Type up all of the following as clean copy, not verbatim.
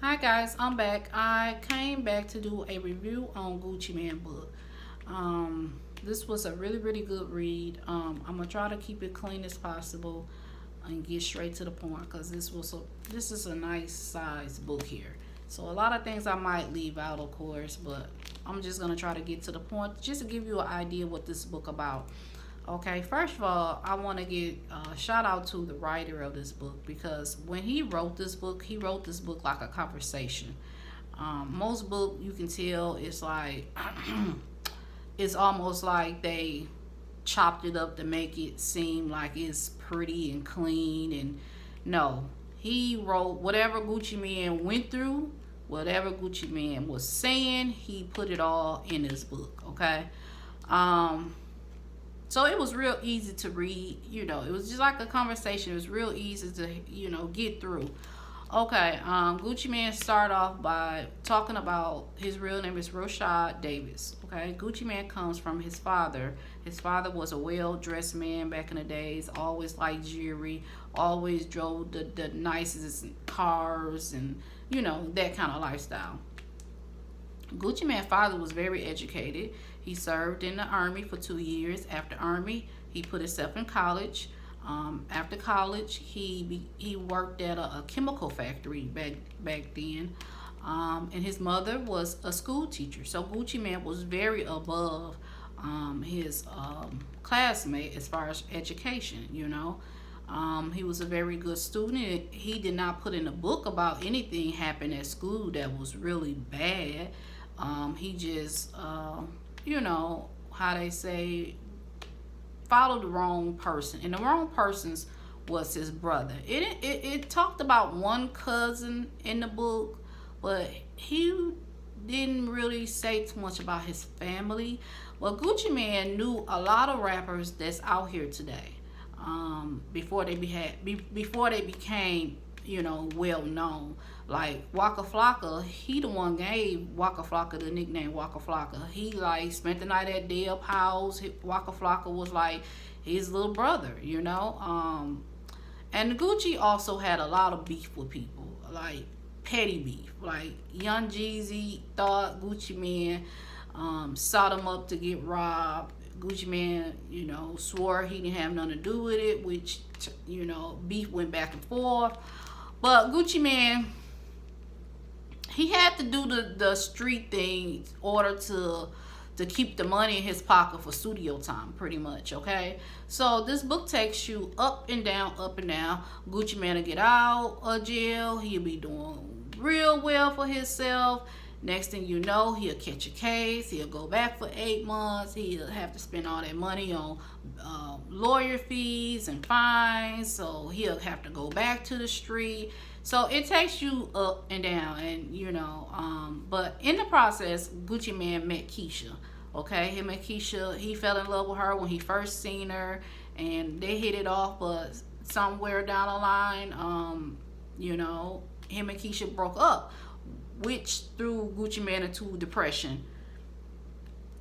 Hi guys, I'm back. I came back to do a review on Gucci Mane book. This was a really good read. I'm gonna try to keep it clean as possible and get straight to the point because this is a nice size book here. So a lot of things I might leave out, of course, but I'm just gonna try to get to the point just to give you an idea what this book about. Okay, first of all, I want to give a shout out to the writer of this book because when he wrote this book like a conversation. Most book you can tell it's like it's almost like they chopped it up to make it seem like it's pretty and clean. And no, he wrote whatever Gucci Mane went through, whatever Gucci Mane was saying, he put it all in his book. Okay. Um, so it was real easy to read. It was just like a conversation. It was real easy to get through. Okay, Gucci Mane start off by talking about his real name is Rashad Davis. Okay, Gucci Mane comes from his father. His father was a well-dressed man back in the days, always liked jewelry, always drove the nicest cars, and that kind of lifestyle. Gucci Mane's father was very educated. He served in the army for 2 years. After army, he put himself in college. After college, he worked at a chemical factory back then. And his mother was a school teacher. So Gucci Mane was very above his classmate as far as education. He was a very good student. He did not put in a book about anything happened at school that was really bad. He just, how they say, followed the wrong person, and the wrong person's was his brother. It talked about one cousin in the book, but he didn't really say too much about his family. Well, Gucci Mane knew a lot of rappers that's out here today. Before they became well known. Like Waka Flocka, he the one gave Waka Flocka the nickname Waka Flocka. He like spent the night at Deb house. Waka Flocka was like his little brother. And Gucci also had a lot of beef with people, like petty beef. Like Young Jeezy thought Gucci Mane sought him up to get robbed. Gucci Mane, swore he didn't have nothing to do with it, which, beef went back and forth. But Gucci Mane, he had to do the street thing in order to keep the money in his pocket for studio time, pretty much. Okay, so this book takes you up and down, up and down. Gucci Mane will get out of jail. He'll be doing real well for himself. Next thing you know, he'll catch a case. He'll go back for 8 months. He'll have to spend all that money on lawyer fees and fines. So he'll have to go back to the street. So it takes you up and down, and but in the process, Gucci Mane met Keisha. Okay, him and Keisha, he fell in love with her when he first seen her, and they hit it off. But somewhere down the line, him and Keisha broke up, which threw Gucci Mane into depression.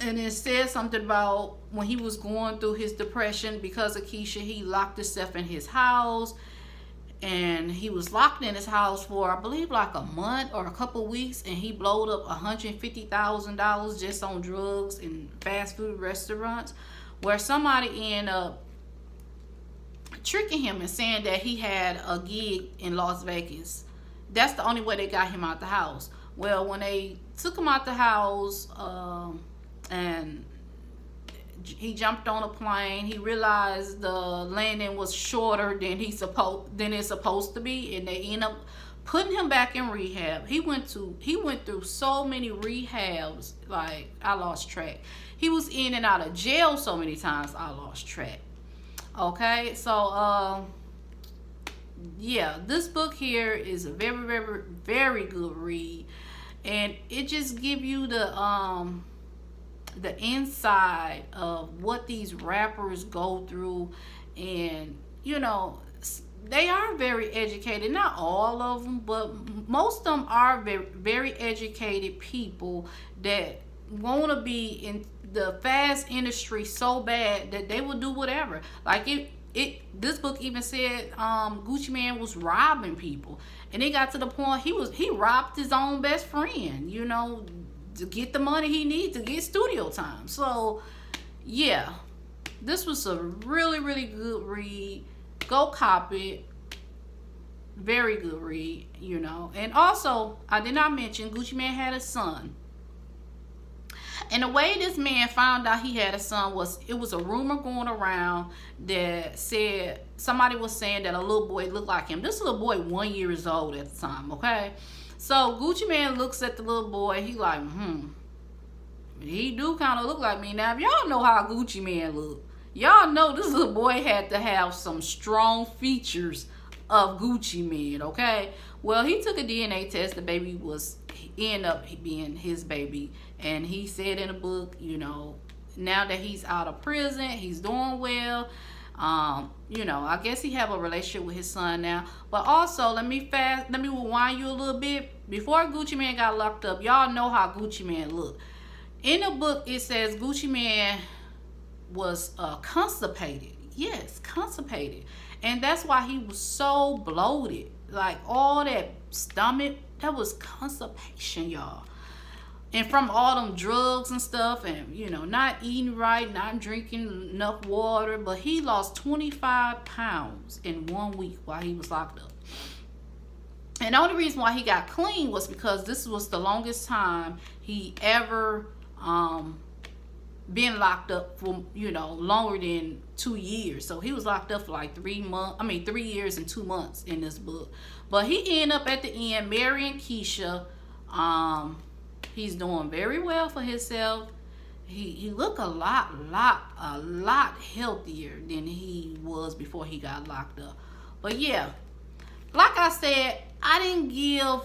And it said something about when he was going through his depression because of Keisha, he locked himself in his house. And he was locked in his house for, I believe, like a month or a couple of weeks. And he blowed up $150,000 just on drugs and fast food restaurants, where somebody ended up tricking him and saying that he had a gig in Las Vegas. That's the only way they got him out the house. Well, when they took him out the house, and he jumped on a plane, he realized the landing was shorter than it's supposed to be, and they end up putting him back in rehab. He went through so many rehabs, like I lost track. He was in and out of jail so many times, I lost track. Okay, so yeah, this book here is a very good read, and it just give you the inside of what these rappers go through. And they are very educated, not all of them, but most of them are very educated people that want to be in the fast industry so bad that they will do whatever. Like this book even said Gucci Mane was robbing people, and it got to the point he robbed his own best friend, you know, to get the money he needs to get studio time. So yeah, this was a really, really good read. Go copy it. Very good read, you know. And also, I did not mention Gucci Mane had a son. And the way this man found out he had a son was, it was a rumor going around that said, somebody was saying that a little boy looked like him. This little boy 1 year old at the time, okay? So Gucci Mane looks at the little boy, he like, he do kind of look like me. Now, if y'all know how Gucci Mane look, y'all know this little boy had to have some strong features of Gucci Mane, okay? Well, he took a DNA test. The baby was end up being his baby, and he said in the book, you know, now that he's out of prison, he's doing well. You know, I guess he have a relationship with his son now. But also, let me rewind you a little bit. Before Gucci Mane got locked up, y'all know how Gucci Mane looked. In the book, it says Gucci Mane was constipated. Yes, constipated. And that's why he was so bloated. Like, all that stomach, that was constipation, y'all. And from all them drugs and stuff, and, you know, not eating right, not drinking enough water. But he lost 25 pounds in 1 week while he was locked up. And the only reason why he got clean was because this was the longest time he ever been locked up for, you know, longer than 2 years. So he was locked up for like 3 years and 2 months in this book. But he ended up at the end marrying Keisha. He's doing very well for himself. He looked a lot healthier than he was before he got locked up. But yeah, like I said, I didn't give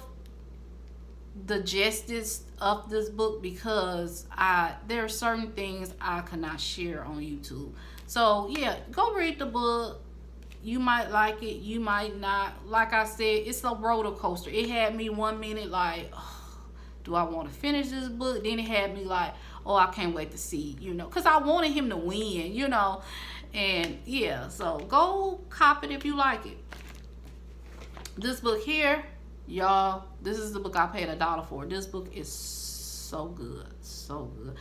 the justice of this book because there are certain things I cannot share on YouTube. So yeah, go read the book. You might like it, you might not. Like I said, it's a roller coaster. It had me 1 minute like, oh, do I want to finish this book? Then it had me like, oh, I can't wait to see, you know, because I wanted him to win, you know. And yeah, so go cop it if you like it. This book here, y'all, this is the book I paid $1 for. This book is so good, so good.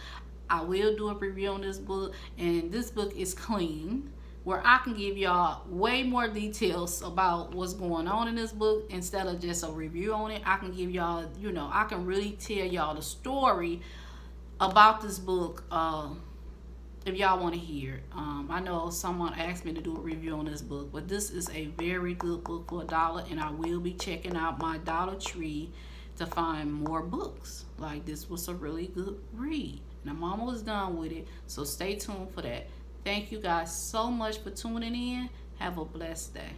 I will do a review on this book, and this book is clean, where I can give y'all way more details about what's going on in this book instead of just a review on it. I can give y'all, you know, I can really tell y'all the story about this book if y'all want to hear it. I know someone asked me to do a review on this book, but this is a very good book for $1, and I will be checking out my Dollar Tree to find more books. Like, this was a really good read, and I'm almost done with it, so stay tuned for that. Thank you guys so much for tuning in. Have a blessed day.